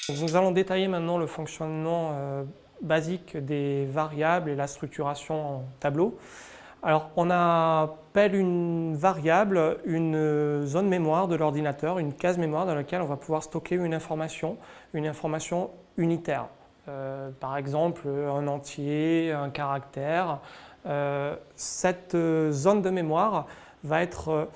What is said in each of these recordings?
Nous allons détailler maintenant le fonctionnement basique des variables et la structuration en tableau. Alors, on appelle une variable une zone mémoire de l'ordinateur, une case mémoire dans laquelle on va pouvoir stocker une information unitaire. Par exemple, un entier, un caractère. Cette zone de mémoire va être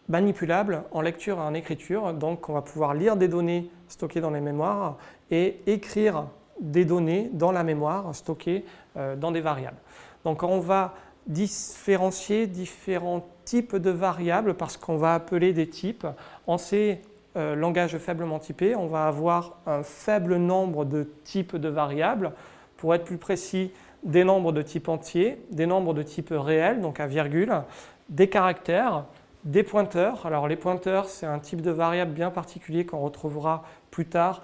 manipulable en lecture et en écriture. Donc, on va pouvoir lire des données stockées dans les mémoires et écrire des données dans la mémoire stockées dans des variables. Donc, on va différencier différents types de variables parce qu'on va appeler des types. En ces langages faiblement typés, on va avoir un faible nombre de types de variables. Pour être plus précis, des nombres de type entier, des nombres de type réel, donc à virgule, des caractères, des pointeurs. Alors les pointeurs, c'est un type de variable bien particulier qu'on retrouvera plus tard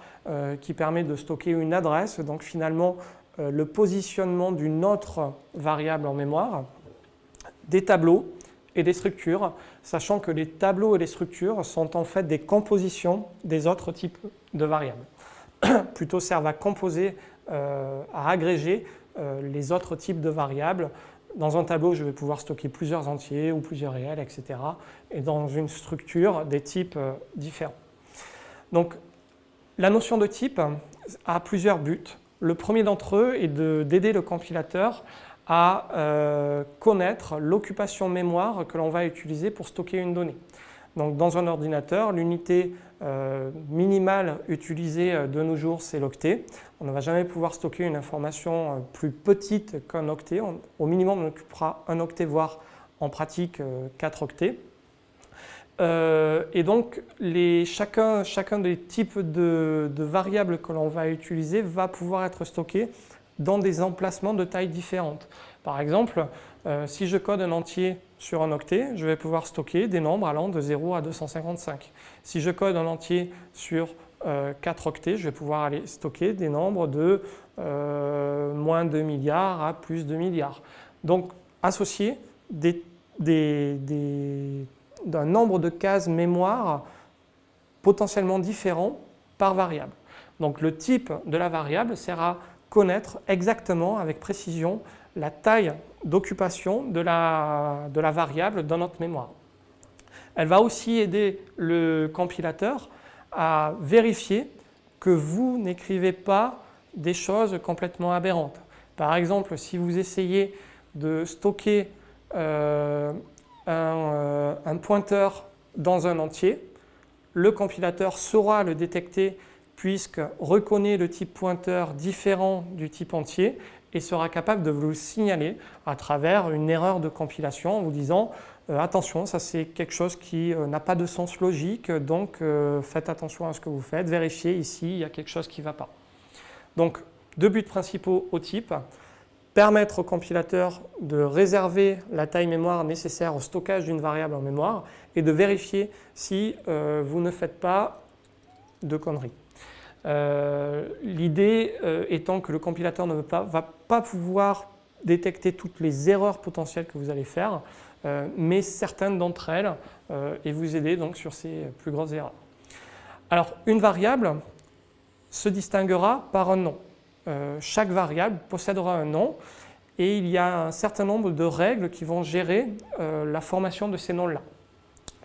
qui permet de stocker une adresse. Donc finalement, le positionnement d'une autre variable en mémoire, des tableaux et des structures, sachant que les tableaux et les structures sont en fait des compositions des autres types de variables. Plutôt servent à composer, à agréger les autres types de variables. Dans un tableau, je vais pouvoir stocker plusieurs entiers ou plusieurs réels, etc. Et dans une structure, des types différents. Donc, la notion de type a plusieurs buts. Le premier d'entre eux est d'aider le compilateur à connaître l'occupation mémoire que l'on va utiliser pour stocker une donnée. Donc, dans un ordinateur, l'unité minimale utilisée de nos jours, c'est l'octet. On ne va jamais pouvoir stocker une information plus petite qu'un octet. Au minimum, on occupera un octet, voire en pratique 4 octets. Et donc, chacun des types de variables que l'on va utiliser va pouvoir être stocké dans des emplacements de tailles différentes. Par exemple, si je code un entier sur un octet, je vais pouvoir stocker des nombres allant de 0 à 255. Si je code un entier sur 4 octets, je vais pouvoir aller stocker des nombres de moins 2 milliards à plus 2 milliards. Donc, associer d'un nombre de cases mémoire potentiellement différents par variable. Donc, le type de la variable sert à connaître exactement, avec précision, la taille d'occupation de la variable dans notre mémoire. Elle va aussi aider le compilateur à vérifier que vous n'écrivez pas des choses complètement aberrantes. Par exemple, si vous essayez de stocker un pointeur dans un entier, le compilateur saura le détecter puisque reconnaît le type pointeur différent du type entier et sera capable de vous le signaler à travers une erreur de compilation en vous disant attention, ça c'est quelque chose qui n'a pas de sens logique, donc faites attention à ce que vous faites, vérifiez ici, il y a quelque chose qui ne va pas. Donc, deux buts principaux au type, permettre au compilateur de réserver la taille mémoire nécessaire au stockage d'une variable en mémoire et de vérifier si vous ne faites pas de conneries. L'idée étant que le compilateur ne va pas pouvoir détecter toutes les erreurs potentielles que vous allez faire, mais certaines d'entre elles et vous aider donc sur ces plus grosses erreurs. Alors, une variable se distinguera par un nom. Chaque variable possédera un nom et il y a un certain nombre de règles qui vont gérer la formation de ces noms-là.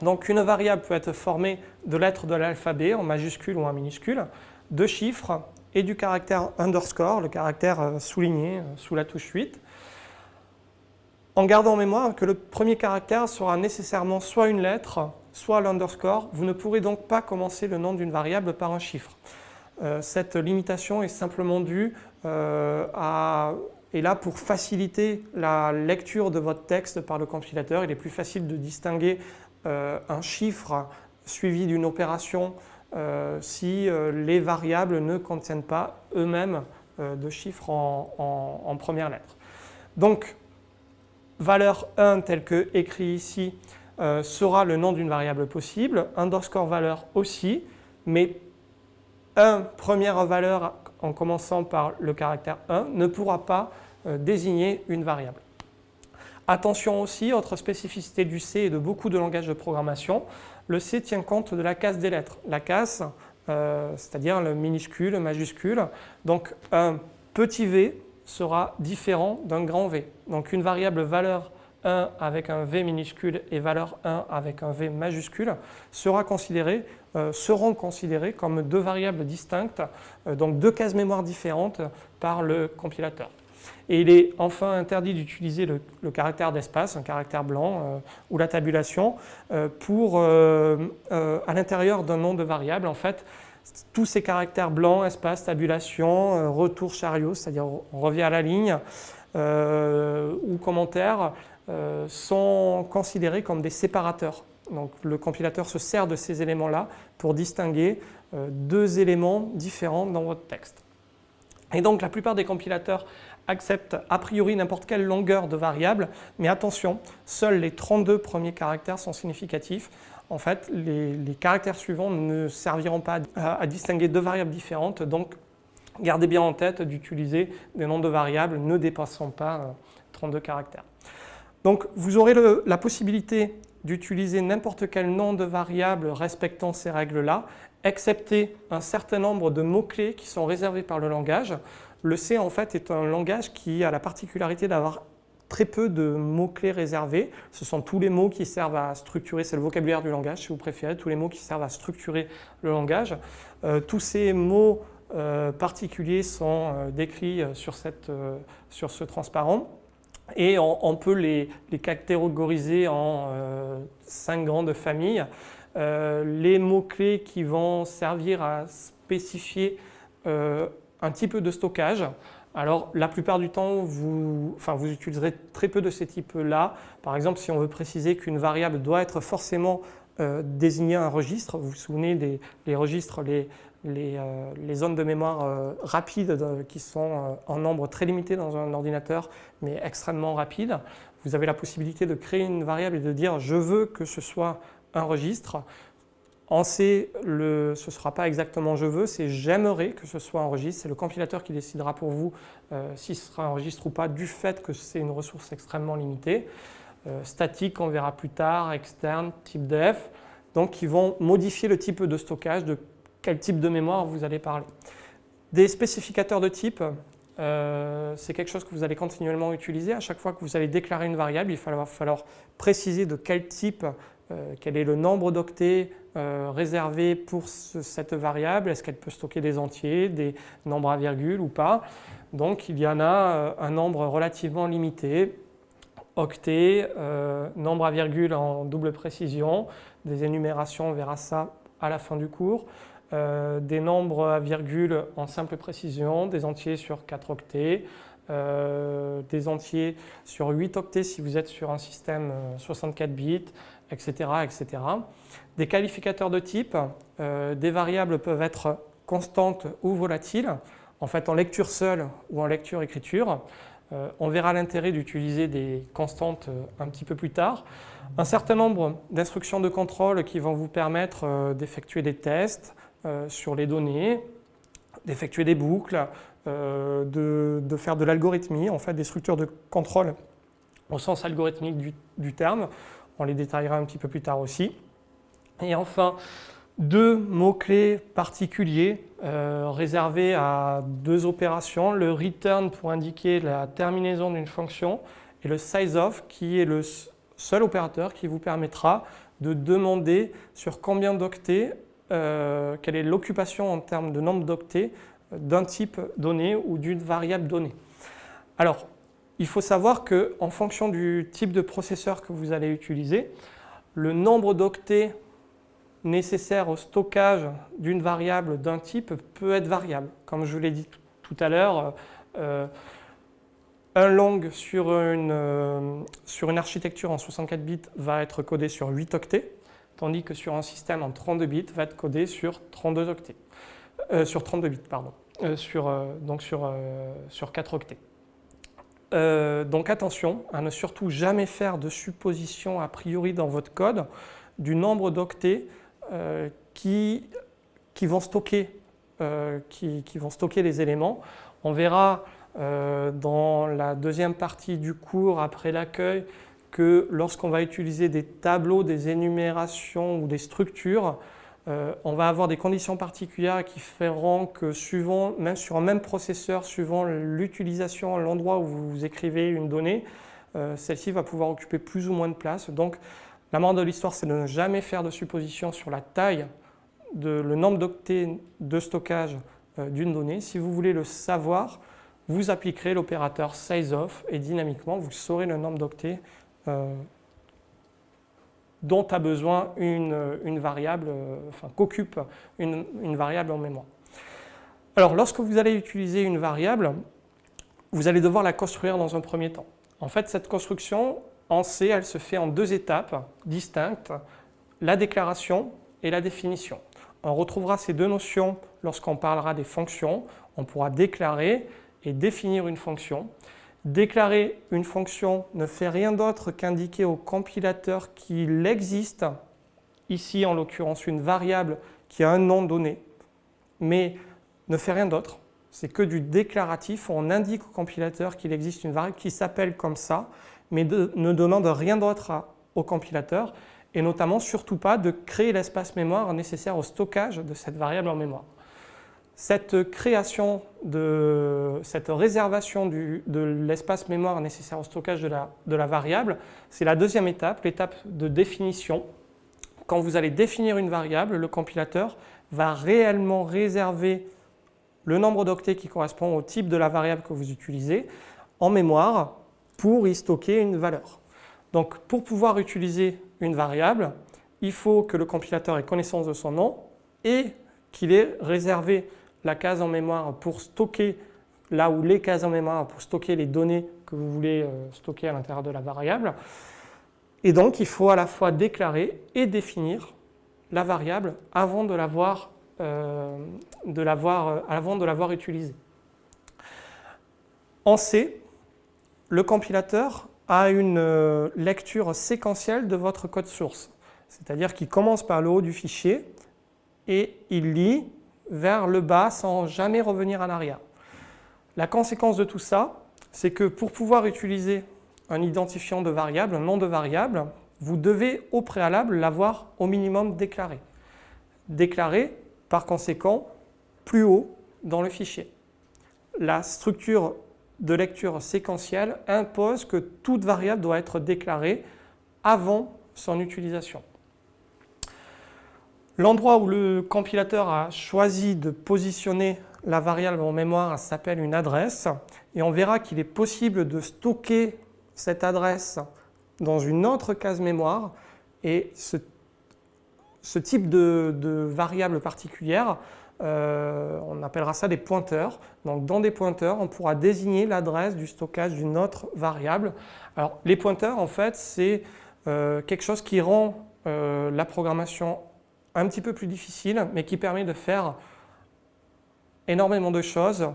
Donc, une variable peut être formée de lettres de l'alphabet en majuscule ou en minuscule, de chiffres et du caractère underscore, le caractère souligné sous la touche 8, en gardant en mémoire que le premier caractère sera nécessairement soit une lettre, soit l'underscore. Vous ne pourrez donc pas commencer le nom d'une variable par un chiffre. Cette limitation est simplement due est là pour faciliter la lecture de votre texte par le compilateur. Il est plus facile de distinguer un chiffre suivi d'une opération si les variables ne contiennent pas eux-mêmes de chiffres en première lettre. Donc, valeur 1 tel que écrit ici sera le nom d'une variable possible, underscore valeur aussi, mais 1 première valeur en commençant par le caractère 1 ne pourra pas désigner une variable. Attention aussi, autre spécificité du C et de beaucoup de langages de programmation, le C tient compte de la case des lettres. La case c'est-à-dire le minuscule, le majuscule. Donc un petit v sera différent d'un grand V. Donc une variable valeur 1 avec un V minuscule et valeur 1 avec un V majuscule seront considérées comme deux variables distinctes, donc deux cases mémoire différentes par le compilateur. Et il est enfin interdit d'utiliser le caractère d'espace, un caractère blanc, ou la tabulation, à l'intérieur d'un nom de variable. En fait, tous ces caractères blancs, espace, tabulation, retour chariot, c'est-à-dire on revient à la ligne, ou commentaire, sont considérés comme des séparateurs. Donc le compilateur se sert de ces éléments-là pour distinguer deux éléments différents dans votre texte. Et donc la plupart des compilateurs acceptent a priori n'importe quelle longueur de variable, mais attention, seuls les 32 premiers caractères sont significatifs. En fait, les caractères suivants ne serviront pas à distinguer deux variables différentes, donc gardez bien en tête d'utiliser des noms de variables ne dépassant pas 32 caractères. Donc vous aurez la possibilité d'utiliser n'importe quel nom de variable respectant ces règles-là, excepté un certain nombre de mots-clés qui sont réservés par le langage. Le C, en fait, est un langage qui a la particularité d'avoir très peu de mots-clés réservés. Ce sont tous les mots qui servent à structurer, c'est le vocabulaire du langage si vous préférez, tous les mots qui servent à structurer le langage. Tous ces mots particuliers sont décrits sur ce transparent. Et on peut les catégoriser en 5 grandes familles. Les mots-clés qui vont servir à spécifier un type de stockage. Alors, la plupart du temps, vous utiliserez très peu de ces types-là. Par exemple, si on veut préciser qu'une variable doit être forcément désignée un registre, vous vous souvenez des registres, les zones de mémoire rapides qui sont en nombre très limité dans un ordinateur, mais extrêmement rapide. Vous avez la possibilité de créer une variable et de dire « je veux que ce soit un registre ». En C, ce ne sera pas exactement « je veux », c'est « j'aimerais que ce soit un registre ». C'est le compilateur qui décidera pour vous si ce sera un registre ou pas, du fait que c'est une ressource extrêmement limitée. Statique, on verra plus tard, externe, type def, donc qui vont modifier le type de stockage, de quel type de mémoire vous allez parler. Des spécificateurs de type, c'est quelque chose que vous allez continuellement utiliser. À chaque fois que vous allez déclarer une variable, il va falloir préciser de quel type, quel est le nombre d'octets réservé pour cette variable. Est-ce qu'elle peut stocker des entiers, des nombres à virgule ou pas? Donc il y en a un nombre relativement limité. Octets, nombre à virgule en double précision, des énumérations, on verra ça à la fin du cours. Des nombres à virgule en simple précision, des entiers sur 4 octets, des entiers sur 8 octets si vous êtes sur un système 64 bits, etc., etc. Des qualificateurs de type, des variables peuvent être constantes ou volatiles, en fait en lecture seule ou en lecture-écriture. On verra l'intérêt d'utiliser des constantes un petit peu plus tard. Un certain nombre d'instructions de contrôle qui vont vous permettre d'effectuer des tests sur les données, d'effectuer des boucles, de faire de l'algorithmie, en fait des structures de contrôle au sens algorithmique du terme. On les détaillera un petit peu plus tard aussi. Et enfin, deux mots-clés particuliers réservés à deux opérations, le return pour indiquer la terminaison d'une fonction et le sizeof qui est le seul opérateur qui vous permettra de demander sur combien d'octets, quelle est l'occupation en termes de nombre d'octets d'un type donné ou d'une variable donnée. Alors, il faut savoir qu'en fonction du type de processeur que vous allez utiliser, le nombre d'octets nécessaire au stockage d'une variable d'un type peut être variable. Comme je vous l'ai dit tout à l'heure, un long sur une architecture en 64 bits va être codé sur 8 octets, tandis que sur un système en 32 bits va être codé sur 32 octets. Sur 32 bits, pardon. Donc sur 4 octets. Donc attention à ne surtout jamais faire de supposition a priori dans votre code du nombre d'octets qui vont stocker les éléments. On verra dans la deuxième partie du cours, après l'accueil, que lorsqu'on va utiliser des tableaux, des énumérations ou des structures, on va avoir des conditions particulières qui feront que suivant, même sur un même processeur, suivant l'utilisation, l'endroit où vous écrivez une donnée, celle-ci va pouvoir occuper plus ou moins de place. Donc la morale de l'histoire, c'est de ne jamais faire de suppositions sur la taille, le nombre d'octets de stockage d'une donnée. Si vous voulez le savoir, vous appliquerez l'opérateur sizeof et dynamiquement, vous saurez le nombre d'octets dont a besoin une variable, qu'occupe une variable en mémoire. Alors, lorsque vous allez utiliser une variable, vous allez devoir la construire dans un premier temps. En fait, cette construction, en C, elle se fait en deux étapes distinctes, la déclaration et la définition. On retrouvera ces deux notions lorsqu'on parlera des fonctions. On pourra déclarer et définir une fonction. Déclarer une fonction ne fait rien d'autre qu'indiquer au compilateur qu'il existe, ici en l'occurrence une variable qui a un nom donné, mais ne fait rien d'autre. C'est que du déclaratif, on indique au compilateur qu'il existe une variable qui s'appelle comme ça, mais ne demande rien d'autre au compilateur, et notamment surtout pas de créer l'espace mémoire nécessaire au stockage de cette variable en mémoire. Cette création, cette réservation de l'espace mémoire nécessaire au stockage de la variable, c'est la deuxième étape, l'étape de définition. Quand vous allez définir une variable, le compilateur va réellement réserver le nombre d'octets qui correspond au type de la variable que vous utilisez en mémoire pour y stocker une valeur. Donc, pour pouvoir utiliser une variable, il faut que le compilateur ait connaissance de son nom et qu'il ait réservé la case en mémoire pour stocker, là où les cases en mémoire pour stocker les données que vous voulez stocker à l'intérieur de la variable. Et donc, il faut à la fois déclarer et définir la variable avant de l'avoir utilisée. En C, le compilateur a une lecture séquentielle de votre code source, c'est-à-dire qu'il commence par le haut du fichier et il lit vers le bas sans jamais revenir en arrière. La conséquence de tout ça, c'est que pour pouvoir utiliser un identifiant de variable, un nom de variable, vous devez au préalable l'avoir au minimum déclaré. Déclaré, par conséquent, plus haut dans le fichier. La structure de lecture séquentielle impose que toute variable doit être déclarée avant son utilisation. L'endroit où le compilateur a choisi de positionner la variable en mémoire s'appelle une adresse et on verra qu'il est possible de stocker cette adresse dans une autre case mémoire et ce type de variable particulière, on appellera ça des pointeurs. Donc dans des pointeurs, on pourra désigner l'adresse du stockage d'une autre variable. Alors les pointeurs, en fait, c'est quelque chose qui rend la programmation un petit peu plus difficile, mais qui permet de faire énormément de choses,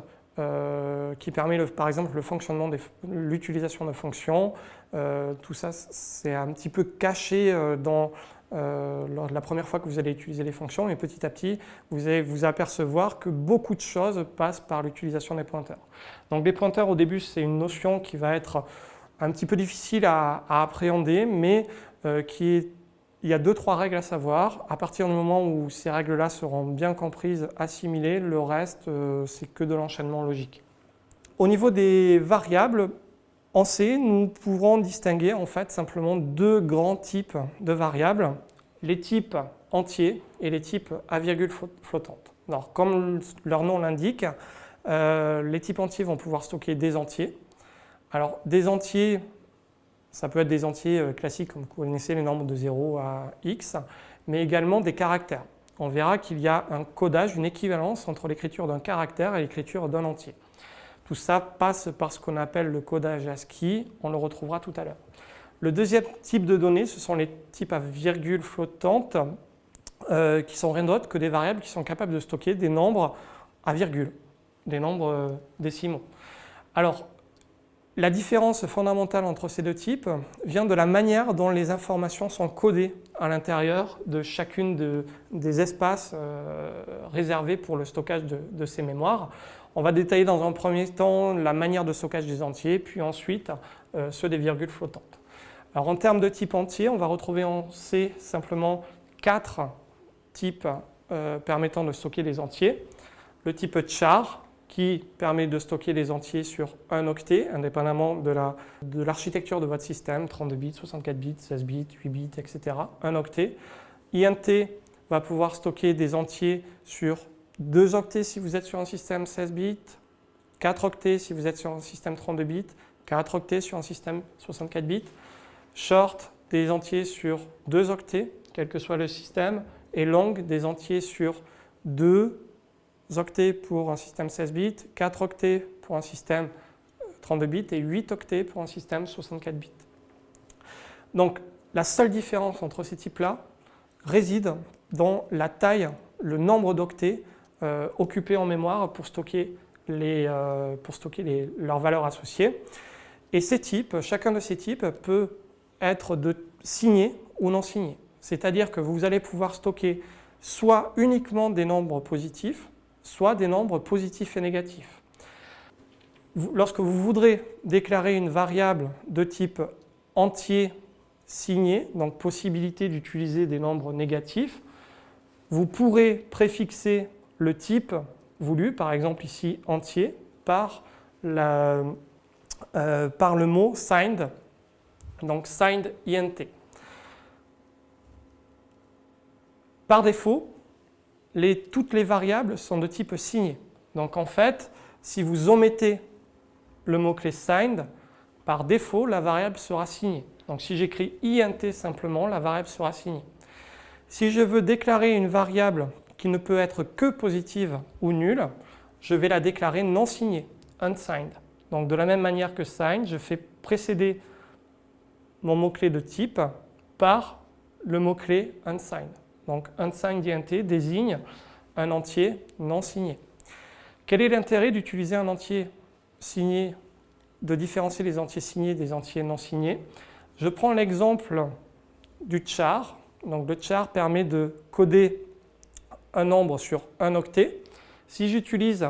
qui permet par exemple le fonctionnement, l'utilisation de fonctions. Tout ça, c'est un petit peu caché lors de la première fois que vous allez utiliser les fonctions, mais petit à petit, vous allez vous apercevoir que beaucoup de choses passent par l'utilisation des pointeurs. Donc les pointeurs, au début, c'est une notion qui va être un petit peu difficile à appréhender, mais il y a 2-3 règles à savoir. À partir du moment où ces règles-là seront bien comprises, assimilées, le reste, c'est que de l'enchaînement logique. Au niveau des variables, en C, nous pourrons distinguer en fait simplement deux grands types de variables, les types entiers et les types à virgule flottante. Alors, comme leur nom l'indique, les types entiers vont pouvoir stocker des entiers. Alors, des entiers, ça peut être des entiers classiques, comme vous connaissez les nombres de 0 à x, mais également des caractères. On verra qu'il y a un codage, une équivalence entre l'écriture d'un caractère et l'écriture d'un entier. Tout ça passe par ce qu'on appelle le codage ASCII, on le retrouvera tout à l'heure. Le deuxième type de données, ce sont les types à virgule flottante, qui sont rien d'autre que des variables qui sont capables de stocker des nombres à virgule, des nombres décimaux. Alors, la différence fondamentale entre ces deux types vient de la manière dont les informations sont codées à l'intérieur de chacune des espaces réservés pour le stockage de ces mémoires. On va détailler dans un premier temps la manière de stockage des entiers, puis ensuite ceux des virgules flottantes. Alors en termes de type entier, on va retrouver en C simplement 4 type permettant de stocker des entiers, le type char qui permet de stocker les entiers sur un octet, indépendamment de l'architecture de votre système, 32 bits, 64 bits, 16 bits, 8 bits, etc. Un octet. INT va pouvoir stocker des entiers sur 2 octets si vous êtes sur un système 16 bits, 4 octets si vous êtes sur un système 32 bits, 4 octets sur un système 64 bits. Short, des entiers sur 2 octets, quel que soit le système, et long, des entiers sur 2 octets pour un système 16 bits, 4 octets pour un système 32 bits et 8 octets pour un système 64 bits. Donc la seule différence entre ces types-là réside dans la taille, le nombre d'octets occupés en mémoire pour stocker leurs valeurs associées. Et ces types, chacun de ces types peut être signé ou non signé. C'est-à-dire que vous allez pouvoir stocker soit uniquement des nombres positifs, soit des nombres positifs et négatifs. Lorsque vous voudrez déclarer une variable de type entier signé, donc possibilité d'utiliser des nombres négatifs, vous pourrez préfixer le type voulu, par exemple ici entier, par le mot signed, donc signed int. Par défaut, toutes les variables sont de type signé. Donc en fait, si vous omettez le mot-clé signed, par défaut, la variable sera signée. Donc si j'écris int simplement, la variable sera signée. Si je veux déclarer une variable qui ne peut être que positive ou nulle, je vais la déclarer non signée, unsigned. Donc de la même manière que signed, je fais précéder mon mot-clé de type par le mot-clé unsigned. Donc unsigned int désigne un entier non signé. Quel est l'intérêt d'utiliser un entier signé, de différencier les entiers signés des entiers non signés? Je prends l'exemple du char. Donc le char permet de coder un nombre sur un octet. Si j'utilise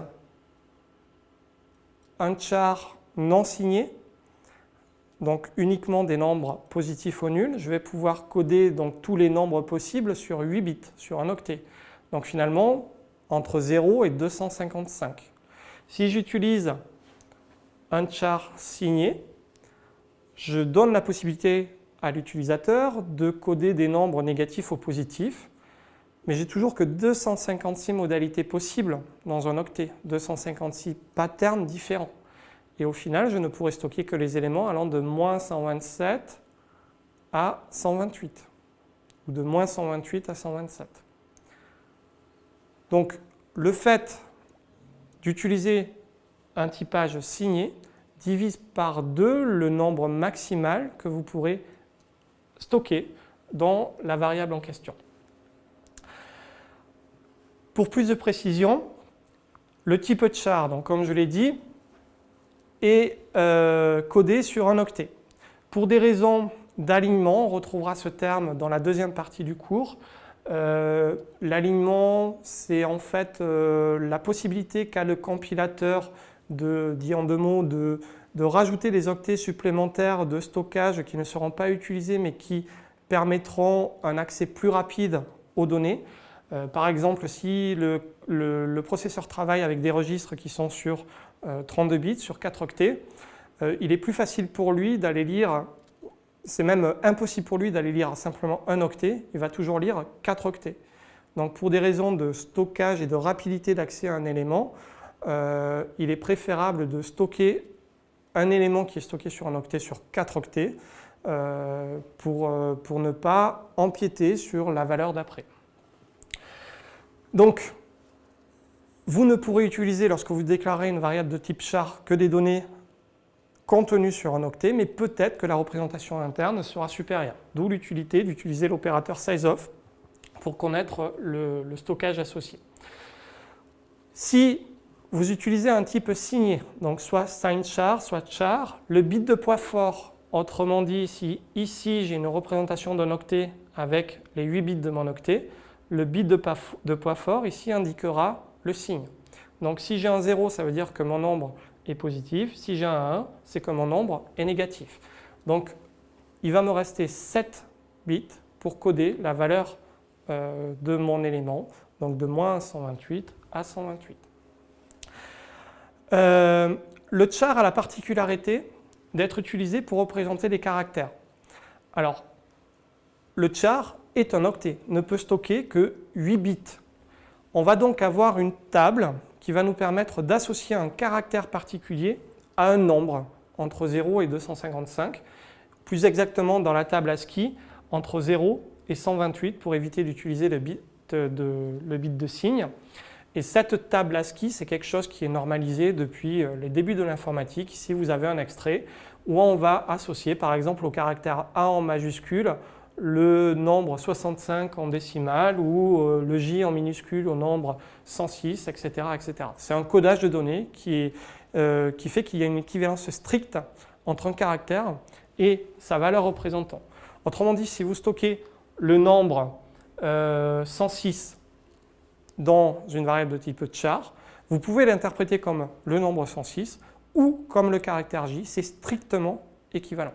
un char non signé, donc uniquement des nombres positifs ou nuls, je vais pouvoir coder donc tous les nombres possibles sur 8 bits, sur un octet. Donc finalement, entre 0 et 255. Si j'utilise un char signé, je donne la possibilité à l'utilisateur de coder des nombres négatifs ou positifs, mais j'ai toujours que 256 modalités possibles dans un octet, 256 patterns différents. Et au final, je ne pourrai stocker que les éléments allant de moins 127 à 128, ou de moins 128 à 127. Donc, le fait d'utiliser un typage signé divise par 2 le nombre maximal que vous pourrez stocker dans la variable en question. Pour plus de précision, le type char, donc comme je l'ai dit, est codé sur un octet. Pour des raisons d'alignement, on retrouvera ce terme dans la deuxième partie du cours. L'alignement, c'est en fait la possibilité qu'a le compilateur, dit en 2 mots, de rajouter des octets supplémentaires de stockage qui ne seront pas utilisés mais qui permettront un accès plus rapide aux données. Par exemple, si le processeur travaille avec des registres qui sont sur 32 bits, sur 4 octets, il est plus facile pour lui d'aller lire, c'est même impossible pour lui d'aller lire simplement un octet, il va toujours lire 4 octets. Donc pour des raisons de stockage et de rapidité d'accès à un élément, il est préférable de stocker un élément qui est stocké sur un octet sur 4 octets pour ne pas empiéter sur la valeur d'après. Donc, vous ne pourrez utiliser, lorsque vous déclarez une variable de type char, que des données contenues sur un octet, mais peut-être que la représentation interne sera supérieure. D'où l'utilité d'utiliser l'opérateur sizeof pour connaître le stockage associé. Si vous utilisez un type signé, donc soit signed char, soit char, le bit de poids fort, autrement dit, si ici j'ai une représentation d'un octet avec les 8 bits de mon octet, le bit de poids fort ici indiquera le signe. Donc si j'ai un 0, ça veut dire que mon nombre est positif. Si j'ai un 1, c'est que mon nombre est négatif. Donc il va me rester 7 bits pour coder la valeur de mon élément, donc de moins 128 à 128. Le char a la particularité d'être utilisé pour représenter des caractères. Alors, le char est un octet, ne peut stocker que 8 bits. On va donc avoir une table qui va nous permettre d'associer un caractère particulier à un nombre entre 0 et 255, plus exactement dans la table ASCII, entre 0 et 128 pour éviter d'utiliser le bit de signe. Et cette table ASCII, c'est quelque chose qui est normalisé depuis les débuts de l'informatique. Ici, vous avez un extrait où on va associer, par exemple, au caractère A en majuscule, le nombre 65 en décimale ou le J en minuscule au nombre 106, etc. etc. C'est un codage de données qui fait qu'il y a une équivalence stricte entre un caractère et sa valeur représentant. Autrement dit, si vous stockez le nombre 106 dans une variable de type char, vous pouvez l'interpréter comme le nombre 106 ou comme le caractère J, c'est strictement équivalent.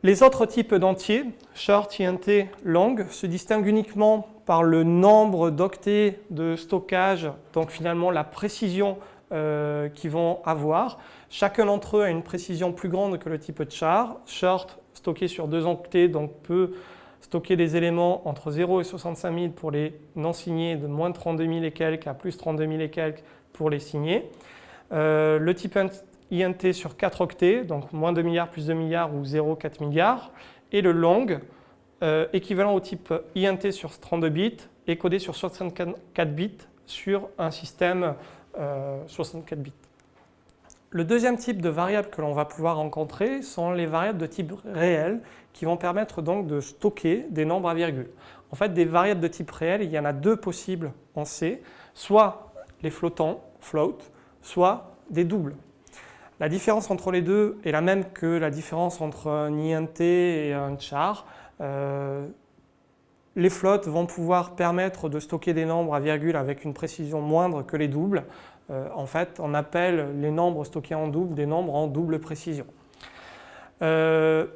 Les autres types d'entiers, short, int, long, se distinguent uniquement par le nombre d'octets de stockage, donc finalement la précision qu'ils vont avoir. Chacun d'entre eux a une précision plus grande que le type char. Short, stocké sur 2 octets, donc peut stocker des éléments entre 0 et 65 000 pour les non signés, de moins 32 000 et quelques à plus 32 000 et quelques pour les signés. Le type INT sur 4 octets, donc moins 2 milliards plus 2 milliards ou 0, 4 milliards. Et le long, équivalent au type INT sur 32 bits et codé sur 64 bits sur un système 64 bits. Le deuxième type de variables que l'on va pouvoir rencontrer sont les variables de type réel qui vont permettre donc de stocker des nombres à virgule. En fait, des variables de type réel, il y en a 2 possibles en C, soit les flottants, float, soit des doubles. La différence entre les deux est la même que la différence entre un INT et un char. Les floats vont pouvoir permettre de stocker des nombres à virgule avec une précision moindre que les doubles. En fait, on appelle les nombres stockés en double des nombres en double précision. La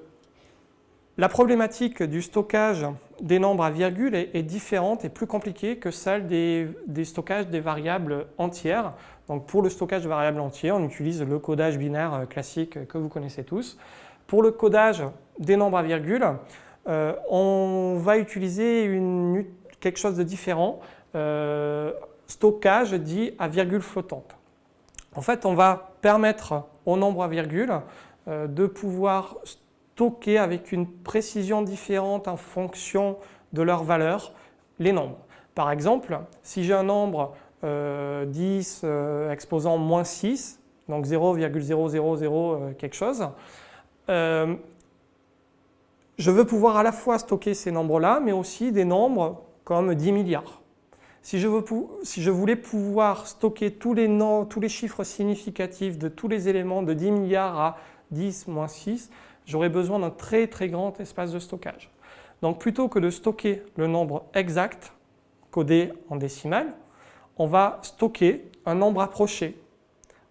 problématique du stockage des nombres à virgule est différente et plus compliquée que celle des stockages des variables entières. Donc pour le stockage de variables entières, on utilise le codage binaire classique que vous connaissez tous. Pour le codage des nombres à virgule, on va utiliser quelque chose de différent, stockage dit à virgule flottante. En fait, on va permettre aux nombres à virgule de pouvoir stocker avec une précision différente en fonction de leur valeur les nombres. Par exemple, si j'ai un nombre 10 exposant moins 6, donc 0,000 quelque chose, je veux pouvoir à la fois stocker ces nombres-là, mais aussi des nombres comme 10 milliards. Si je voulais pouvoir stocker tous les chiffres significatifs de tous les éléments de 10 milliards à 10 moins 6, j'aurais besoin d'un très très grand espace de stockage. Donc plutôt que de stocker le nombre exact, codé en décimale, on va stocker un nombre approché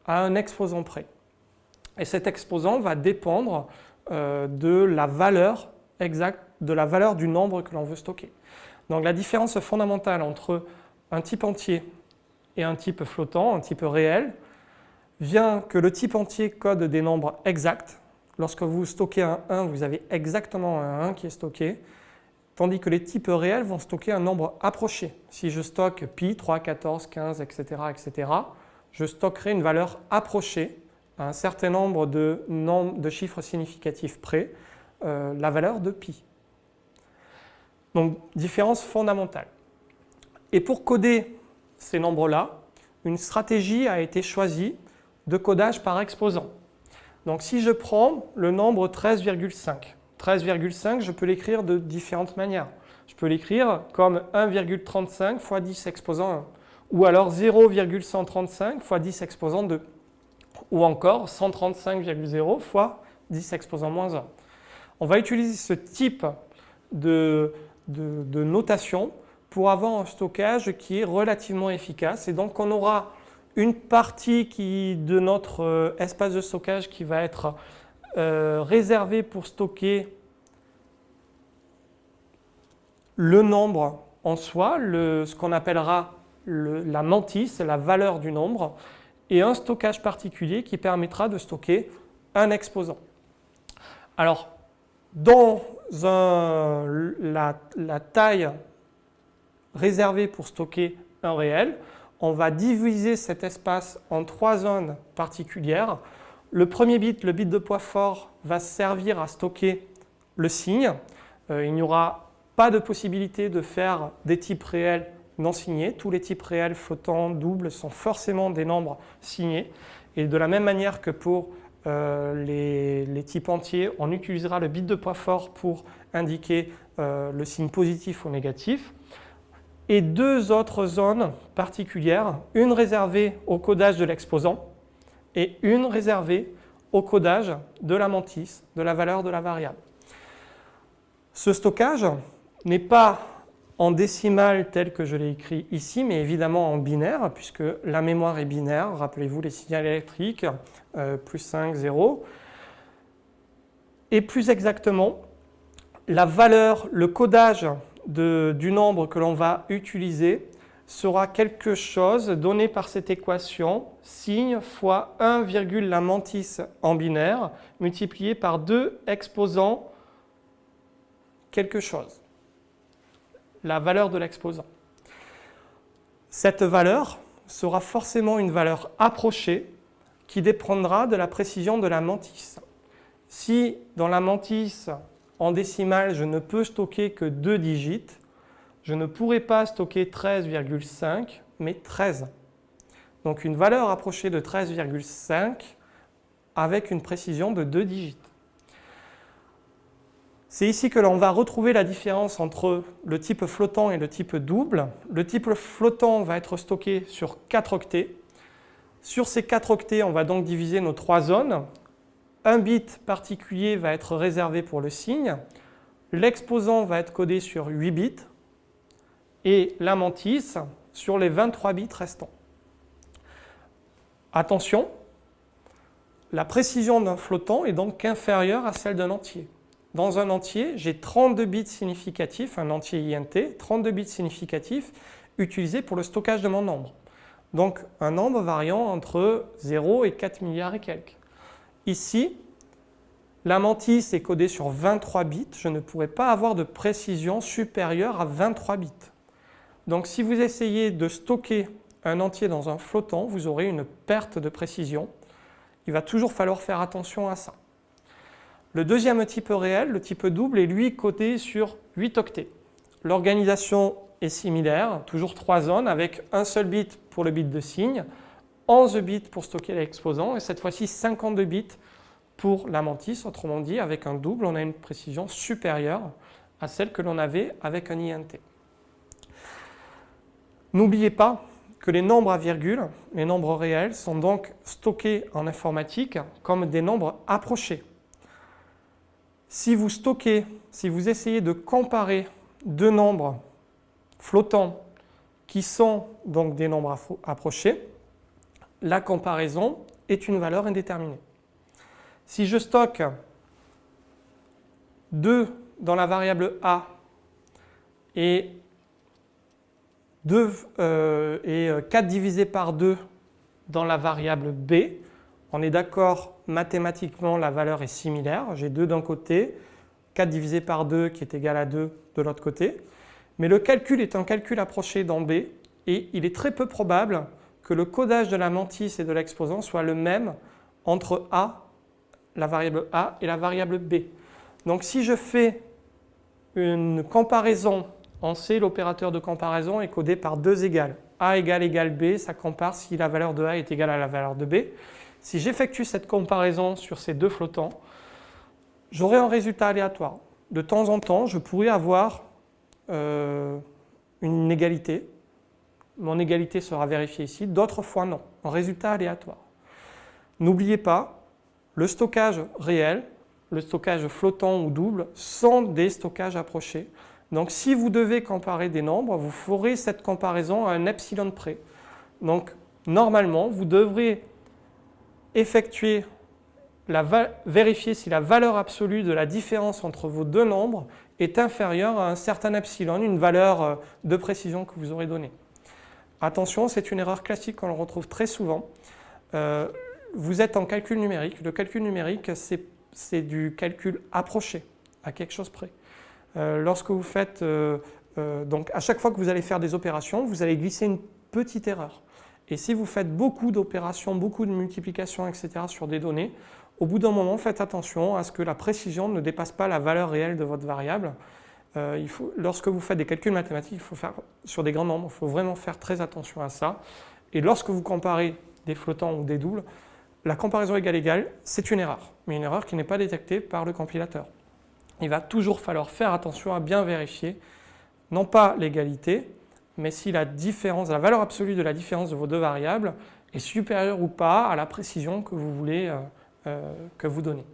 à un exposant près. Et cet exposant va dépendre de la valeur exacte, de la valeur du nombre que l'on veut stocker. Donc la différence fondamentale entre un type entier et un type flottant, un type réel, vient que le type entier code des nombres exacts. Lorsque vous stockez un 1, vous avez exactement un 1 qui est stocké, tandis que les types réels vont stocker un nombre approché. Si je stocke pi, 3, 14, 15, etc., etc., je stockerai une valeur approchée à un certain nombre de chiffres significatifs près, la valeur de pi. Donc, différence fondamentale. Et pour coder ces nombres-là, une stratégie a été choisie de codage par exposant. Donc, si je prends le nombre 13,5, 13,5, je peux l'écrire de différentes manières. Je peux l'écrire comme 1,35 fois 10 exposant 1, ou alors 0,135 fois 10 exposant 2, ou encore 135,0 fois 10 exposant moins 1. On va utiliser ce type de notation pour avoir un stockage qui est relativement efficace. Et donc, on aura une partie de notre espace de stockage qui va être réservée pour stocker le nombre en soi, ce qu'on appellera la mantis, la valeur du nombre, et un stockage particulier qui permettra de stocker un exposant. Alors, dans la taille réservée pour stocker un réel, on va diviser cet espace en 3 zones particulières. Le premier bit, le bit de poids fort, va servir à stocker le signe. Il n'y aura pas de possibilité de faire des types réels non signés. Tous les types réels flottants, doubles, sont forcément des nombres signés. Et de la même manière que pour les types entiers, on utilisera le bit de poids fort pour indiquer le signe positif ou négatif. Et 2 autres zones particulières, une réservée au codage de l'exposant et une réservée au codage de la mantis, de la valeur de la variable. Ce stockage n'est pas en décimale tel que je l'ai écrit ici, mais évidemment en binaire, puisque la mémoire est binaire. Rappelez-vous les signaux électriques, plus 5, 0. Et plus exactement, la valeur, le codage du nombre que l'on va utiliser sera quelque chose donné par cette équation, signe fois 1, la mantis en binaire, multiplié par 2 exposant quelque chose. La valeur de l'exposant. Cette valeur sera forcément une valeur approchée qui dépendra de la précision de la mantis. Si dans la mantis, en décimale, je ne peux stocker que 2 digits, je ne pourrai pas stocker 13,5, mais 13. Donc une valeur approchée de 13,5 avec une précision de 2 digits. C'est ici que l'on va retrouver la différence entre le type flottant et le type double. Le type flottant va être stocké sur 4 octets. Sur ces 4 octets, on va donc diviser nos 3 zones. Un bit particulier va être réservé pour le signe. L'exposant va être codé sur 8 bits. Et la mantis sur les 23 bits restants. Attention, la précision d'un flottant est donc inférieure à celle d'un entier. Dans un entier, j'ai 32 bits significatifs, un entier INT, 32 bits significatifs utilisés pour le stockage de mon nombre. Donc un nombre variant entre 0 et 4 milliards et quelques. Ici, la mantis est codée sur 23 bits, je ne pourrai pas avoir de précision supérieure à 23 bits. Donc si vous essayez de stocker un entier dans un flottant, vous aurez une perte de précision. Il va toujours falloir faire attention à ça. Le deuxième type réel, le type double, est lui codé sur 8 octets. L'organisation est similaire, toujours 3 zones avec un seul bit pour le bit de signe, 11 bits pour stocker l'exposant et cette fois-ci 52 bits pour la mantis. Autrement dit, avec un double, on a une précision supérieure à celle que l'on avait avec un INT. N'oubliez pas que les nombres à virgule, les nombres réels, sont donc stockés en informatique comme des nombres approchés. Si vous essayez de comparer 2 nombres flottants qui sont donc des nombres approchés, la comparaison est une valeur indéterminée. Si je stocke 2 dans la variable a et 4 divisé par 2 dans la variable b, on est d'accord, mathématiquement, la valeur est similaire. J'ai 2 d'un côté, 4 divisé par 2 qui est égal à 2 de l'autre côté. Mais le calcul est un calcul approché dans B et il est très peu probable que le codage de la mantis et de l'exposant soit le même entre A, la variable A, et la variable B. Donc si je fais une comparaison en C, l'opérateur de comparaison est codé par 2 égales. A égale B, ça compare si la valeur de A est égale à la valeur de B. Si j'effectue cette comparaison sur ces 2 flottants, j'aurai un résultat aléatoire. De temps en temps, je pourrais avoir une égalité. Mon égalité sera vérifiée ici. D'autres fois, non. Un résultat aléatoire. N'oubliez pas, le stockage réel, le stockage flottant ou double sont des stockages approchés. Donc, si vous devez comparer des nombres, vous ferez cette comparaison à un epsilon près. Donc, normalement, vous devrez vérifier si la valeur absolue de la différence entre vos 2 nombres est inférieur à un certain epsilon, une valeur de précision que vous aurez donnée. Attention, c'est une erreur classique qu'on retrouve très souvent. Vous êtes en calcul numérique. Le calcul numérique, c'est du calcul approché, à quelque chose près. Lorsque vous faites, donc à chaque fois que vous allez faire des opérations, vous allez glisser une petite erreur. Et si vous faites beaucoup d'opérations, beaucoup de multiplications, etc. sur des données, au bout d'un moment, faites attention à ce que la précision ne dépasse pas la valeur réelle de votre variable. Lorsque vous faites des calculs mathématiques, il faut faire sur des grands nombres, il faut vraiment faire très attention à ça. Et lorsque vous comparez des flottants ou des doubles, la comparaison égale-égale, c'est une erreur, mais une erreur qui n'est pas détectée par le compilateur. Il va toujours falloir faire attention à bien vérifier, non pas l'égalité, mais si la différence, la valeur absolue de la différence de vos deux variables est supérieure ou pas à la précision que vous voulez que vous donnez.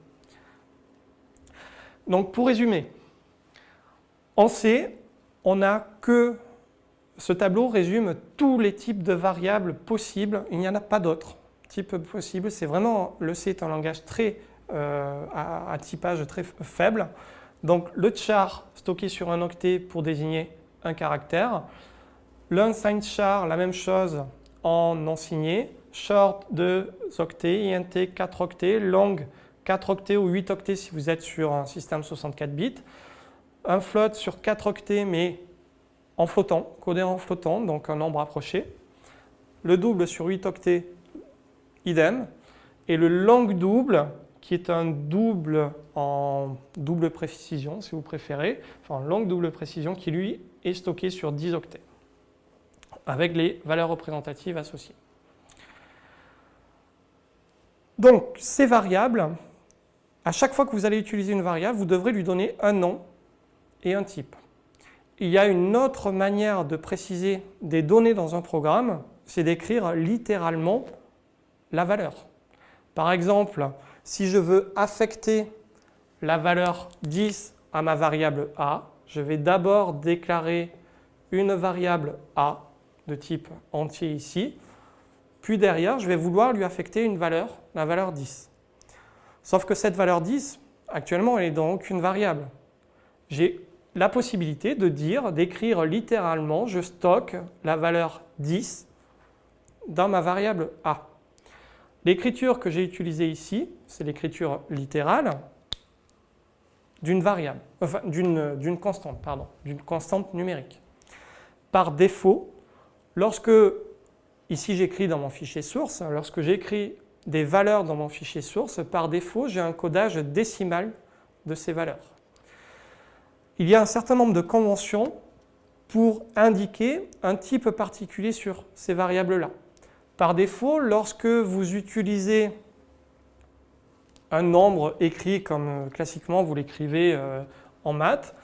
Donc pour résumer, en C, on n'a que ce tableau résume tous les types de variables possibles, il n'y en a pas d'autres types possibles, c'est vraiment, le C est un langage très à typage très faible. Donc le char stocké sur un octet pour désigner un caractère, l'unsigned char, la même chose en non signé, short 2 octets, int 4 octets, long 4 octets ou 8 octets si vous êtes sur un système 64 bits, un float sur 4 octets mais en flottant, codé en flottant, donc un nombre approché, le double sur 8 octets, idem, et le long double qui est un double en double précision si vous préférez, enfin long double précision qui lui est stocké sur 10 octets avec les valeurs représentatives associées. Donc ces variables, à chaque fois que vous allez utiliser une variable, vous devrez lui donner un nom et un type. Il y a une autre manière de préciser des données dans un programme, c'est d'écrire littéralement la valeur. Par exemple, si je veux affecter la valeur 10 à ma variable A, je vais d'abord déclarer une variable A de type entier ici, puis derrière, je vais vouloir lui affecter une valeur, la valeur 10. Sauf que cette valeur 10, actuellement, elle est dans aucune variable. J'ai la possibilité de dire, d'écrire littéralement, je stocke la valeur 10 dans ma variable A. L'écriture que j'ai utilisée ici, c'est l'écriture littérale d'une variable, enfin d'une constante, pardon, d'une constante numérique. Par défaut, lorsque, ici j'écris dans mon fichier source, lorsque j'écris des valeurs dans mon fichier source, par défaut, j'ai un codage décimal de ces valeurs. Il y a un certain nombre de conventions pour indiquer un type particulier sur ces variables-là. Par défaut, lorsque vous utilisez un nombre écrit comme classiquement vous l'écrivez en maths,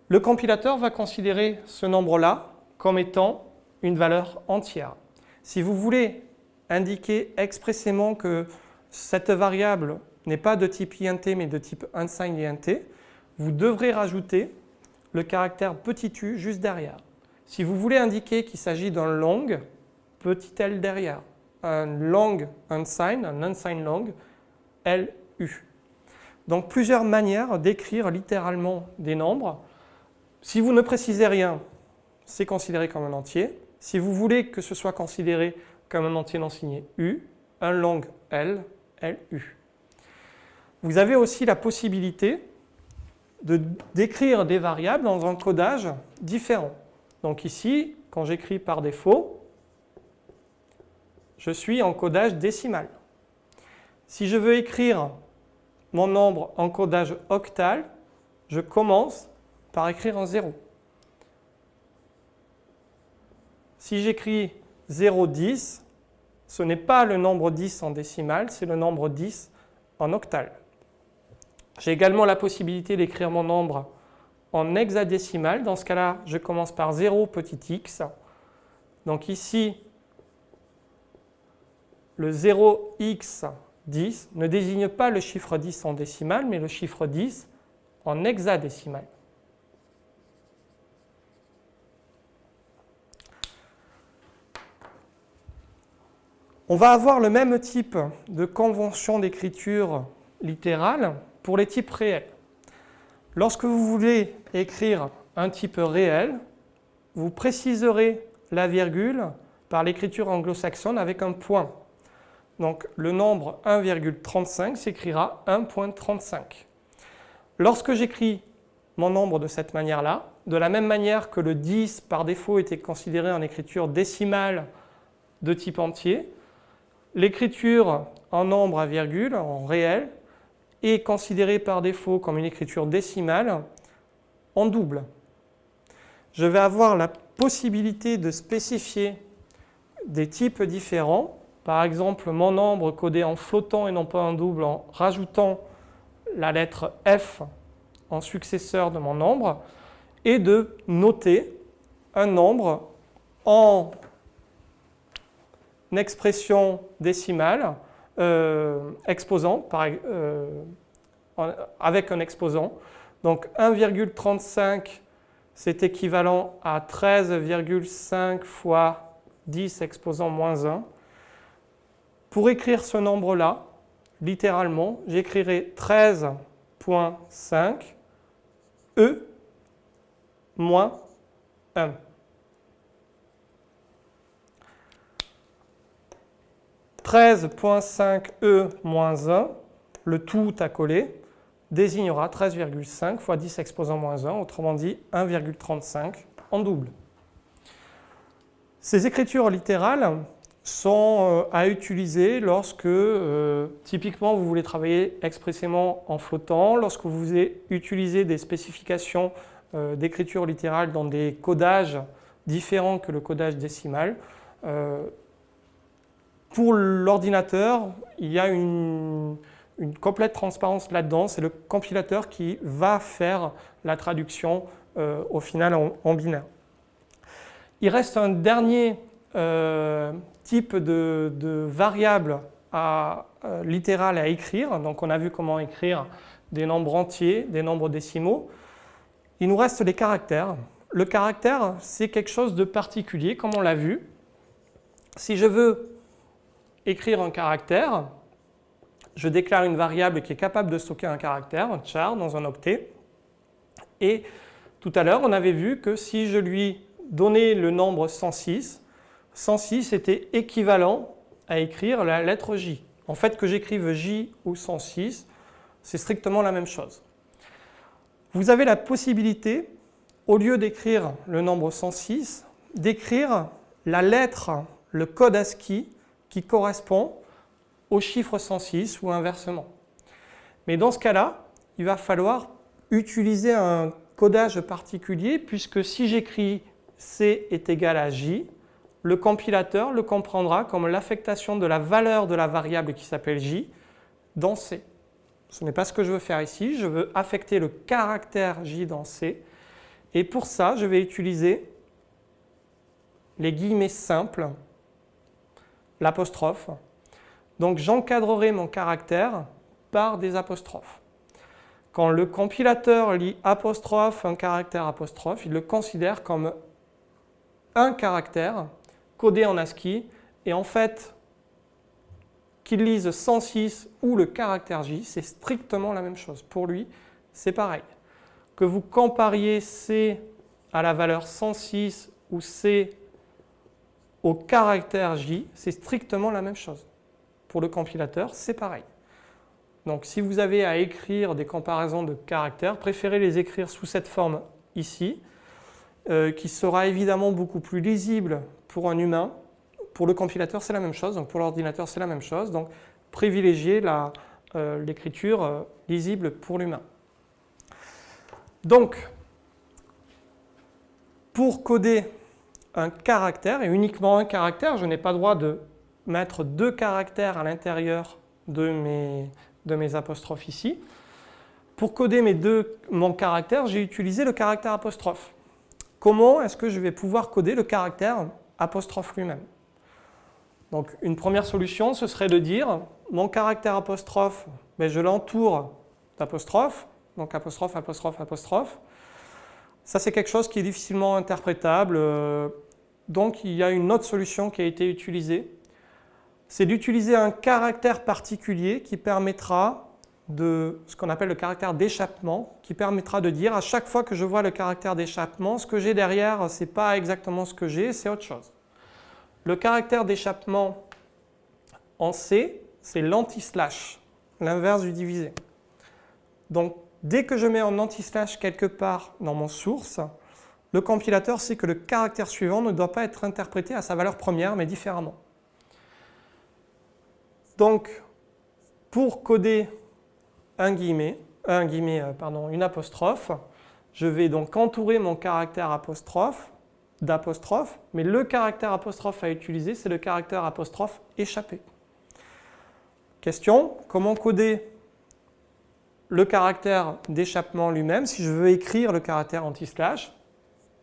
le compilateur va considérer ce nombre-là comme étant une valeur entière. Si vous voulez indiquer expressément que cette variable n'est pas de type int mais de type unsigned int, vous devrez rajouter le caractère petit u juste derrière. Si vous voulez indiquer qu'il s'agit d'un long, petit l derrière. Un long unsigned, un unsigned long, LU. Donc plusieurs manières d'écrire littéralement des nombres. Si vous ne précisez rien, c'est considéré comme un entier. Si vous voulez que ce soit considéré comme un entier non signé U, un long L, LU. Vous avez aussi la possibilité d'écrire des variables dans un codage différent. Donc ici, quand j'écris par défaut, je suis en codage décimal. Si je veux écrire mon nombre en codage octal, je commence par écrire un 0. Si j'écris 0,10, ce n'est pas le nombre 10 en décimal, c'est le nombre 10 en octal. J'ai également la possibilité d'écrire mon nombre en hexadécimal. Dans ce cas-là, je commence par 0 petit x. Donc ici, le 0x10 ne désigne pas le chiffre 10 en décimal, mais le chiffre 10 en hexadécimal. On va avoir le même type de convention d'écriture littérale pour les types réels. Lorsque vous voulez écrire un type réel, vous préciserez la virgule par l'écriture anglo-saxonne avec un point. Donc le nombre 1,35 s'écrira 1.35. Lorsque j'écris mon nombre de cette manière-là, de la même manière que le 10 par défaut était considéré en écriture décimale de type entier, l'écriture en nombre à virgule, en réel, est considérée par défaut comme une écriture décimale en double. Je vais avoir la possibilité de spécifier des types différents, par exemple mon nombre codé en flottant et non pas en double en rajoutant la lettre F en successeur de mon nombre, et de noter un nombre en expression décimale exposant, avec un exposant. Donc 1,35 c'est équivalent à 13,5 fois 10 exposant moins 1. Pour écrire ce nombre-là, littéralement, j'écrirai 13.5 E moins 1. « 13.5 E moins 1, le tout à coller, désignera 13,5 fois 10 exposant moins 1, autrement dit 1,35 en double. Ces écritures littérales sont à utiliser lorsque, typiquement, vous voulez travailler expressément en flottant, lorsque vous voulez utiliser des spécifications d'écriture littérale dans des codages différents que le codage décimal. Pour l'ordinateur, il y a une complète transparence là-dedans. C'est le compilateur qui va faire la traduction au final en binaire. Il reste un dernier type de variable littérale à écrire. Donc on a vu comment écrire des nombres entiers, des nombres décimaux. Il nous reste les caractères. Le caractère, c'est quelque chose de particulier, comme on l'a vu. Si je veux écrire un caractère, je déclare une variable qui est capable de stocker un caractère, un char, dans un octet. Et tout à l'heure, on avait vu que si je lui donnais le nombre 106, 106 était équivalent à écrire la lettre J. En fait, que j'écrive J ou 106, c'est strictement la même chose. Vous avez la possibilité, au lieu d'écrire le nombre 106, d'écrire la lettre, le code ASCII qui correspond au chiffre 106 ou inversement. Mais dans ce cas-là, il va falloir utiliser un codage particulier puisque si j'écris C est égal à J, le compilateur le comprendra comme l'affectation de la valeur de la variable qui s'appelle J dans C. Ce n'est pas ce que je veux faire ici, je veux affecter le caractère J dans C. Et pour ça, je vais utiliser les guillemets simples, l'apostrophe. Donc j'encadrerai mon caractère par des apostrophes. Quand le compilateur lit apostrophe, un caractère apostrophe, il le considère comme un caractère codé en ASCII. Et en fait, qu'il lise 106 ou le caractère J, c'est strictement la même chose. Pour lui, c'est pareil. Que vous compariez C à la valeur 106 ou C au caractère J, c'est strictement la même chose. Pour le compilateur, c'est pareil. Donc si vous avez à écrire des comparaisons de caractères, préférez les écrire sous cette forme ici, qui sera évidemment beaucoup plus lisible pour un humain. Pour le compilateur, c'est la même chose, donc pour l'ordinateur, c'est la même chose. Donc, privilégiez l'écriture lisible pour l'humain. Donc, pour coder un caractère, et uniquement un caractère, je n'ai pas le droit de mettre 2 caractères à l'intérieur de mes apostrophes ici. Pour coder mon caractère, j'ai utilisé le caractère apostrophe. Comment est-ce que je vais pouvoir coder le caractère apostrophe lui-même ? Donc une première solution, ce serait de dire mon caractère apostrophe, je l'entoure d'apostrophe, donc apostrophe, apostrophe, apostrophe. Ça, c'est quelque chose qui est difficilement interprétable. Donc il y a une autre solution qui a été utilisée. C'est d'utiliser un caractère particulier qui permettra de ce qu'on appelle le caractère d'échappement, qui permettra de dire à chaque fois que je vois le caractère d'échappement, ce que j'ai derrière, ce n'est pas exactement ce que j'ai, c'est autre chose. Le caractère d'échappement en C, c'est l'anti-slash, l'inverse du divisé. Donc, dès que je mets un anti-slash quelque part dans mon source, le compilateur sait que le caractère suivant ne doit pas être interprété à sa valeur première, mais différemment. Donc, pour coder une apostrophe, je vais donc entourer mon caractère apostrophe d'apostrophe, mais le caractère apostrophe à utiliser, c'est le caractère apostrophe échappé. Question, comment coder le caractère d'échappement lui-même? Si je veux écrire le caractère anti-slash,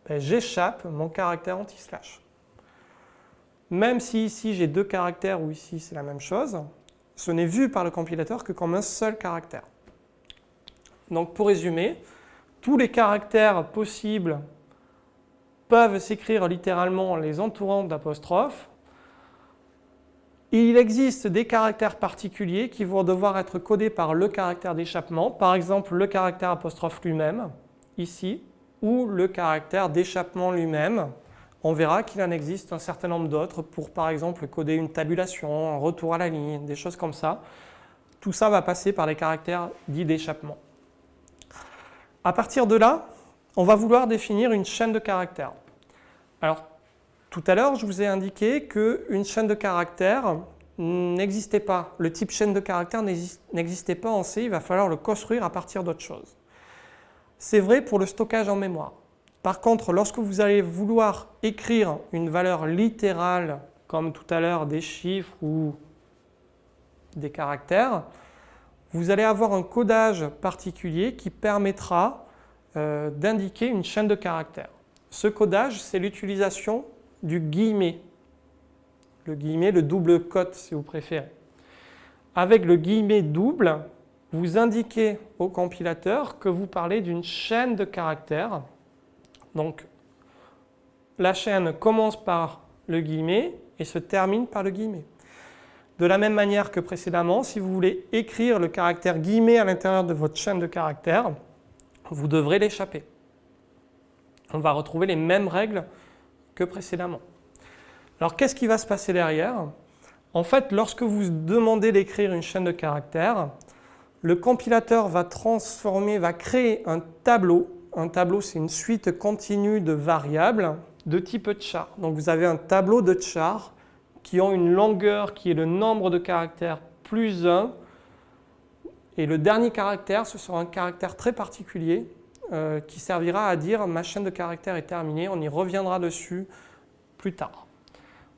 j'échappe mon caractère anti-slash. Même si ici j'ai deux caractères ou ici c'est la même chose, ce n'est vu par le compilateur que comme un seul caractère. Donc pour résumer, tous les caractères possibles peuvent s'écrire littéralement en les entourant d'apostrophes. Il existe des caractères particuliers qui vont devoir être codés par le caractère d'échappement, par exemple le caractère apostrophe lui-même, ici, ou le caractère d'échappement lui-même. On verra qu'il en existe un certain nombre d'autres pour, par exemple, coder une tabulation, un retour à la ligne, des choses comme ça. Tout ça va passer par les caractères dits d'échappement. À partir de là, on va vouloir définir une chaîne de caractères. Alors, tout à l'heure, je vous ai indiqué qu'une chaîne de caractères n'existait pas. Le type chaîne de caractères n'existait pas en C, il va falloir le construire à partir d'autre chose. C'est vrai pour le stockage en mémoire. Par contre, lorsque vous allez vouloir écrire une valeur littérale, comme tout à l'heure des chiffres ou des caractères, vous allez avoir un codage particulier qui permettra d'indiquer une chaîne de caractères. Ce codage, c'est l'utilisation du guillemet. Le guillemet, le double quote si vous préférez. Avec le guillemet double, vous indiquez au compilateur que vous parlez d'une chaîne de caractères. Donc, la chaîne commence par le guillemet et se termine par le guillemet. De la même manière que précédemment, si vous voulez écrire le caractère guillemet à l'intérieur de votre chaîne de caractères, vous devrez l'échapper. On va retrouver les mêmes règles que précédemment. Alors, qu'est-ce qui va se passer derrière? En fait, lorsque vous demandez d'écrire une chaîne de caractères, le compilateur va créer un tableau. Un tableau, c'est une suite continue de variables de type char. Donc, vous avez un tableau de chars qui ont une longueur qui est le nombre de caractères plus 1. Et le dernier caractère, ce sera un caractère très particulier qui servira à dire ma chaîne de caractères est terminée. On y reviendra dessus plus tard.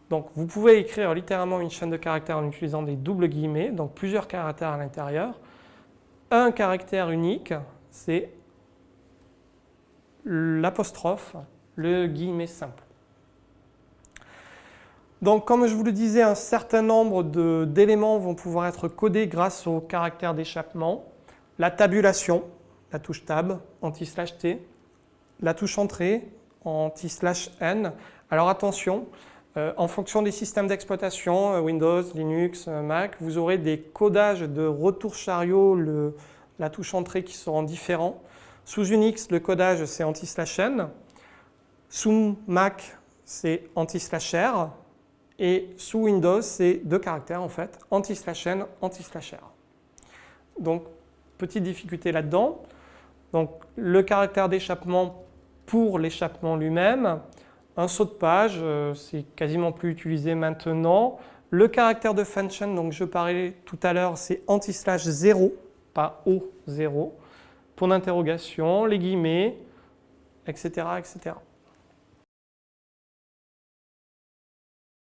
Donc, vous pouvez écrire littéralement une chaîne de caractères en utilisant des doubles guillemets, donc plusieurs caractères à l'intérieur. Un caractère unique, c'est l'apostrophe, le guillemet simple. Donc, comme je vous le disais, un certain nombre d'éléments vont pouvoir être codés grâce au caractère d'échappement. La tabulation, la touche tab, anti/t, la touche entrée, anti/n. Alors attention, en fonction des systèmes d'exploitation, Windows, Linux, Mac, vous aurez des codages de retour chariot, la touche entrée qui seront différents. Sous Unix, le codage c'est anti/n. Sous Mac, c'est anti/r. Et sous Windows, c'est deux caractères en fait, anti/n, anti/r. Donc, petite difficulté là-dedans. Donc, le caractère d'échappement pour l'échappement lui-même. Un saut de page, c'est quasiment plus utilisé maintenant. Le caractère de function, donc je parlais tout à l'heure, c'est anti/0, pas O0. Point d'interrogation, les guillemets, etc., etc.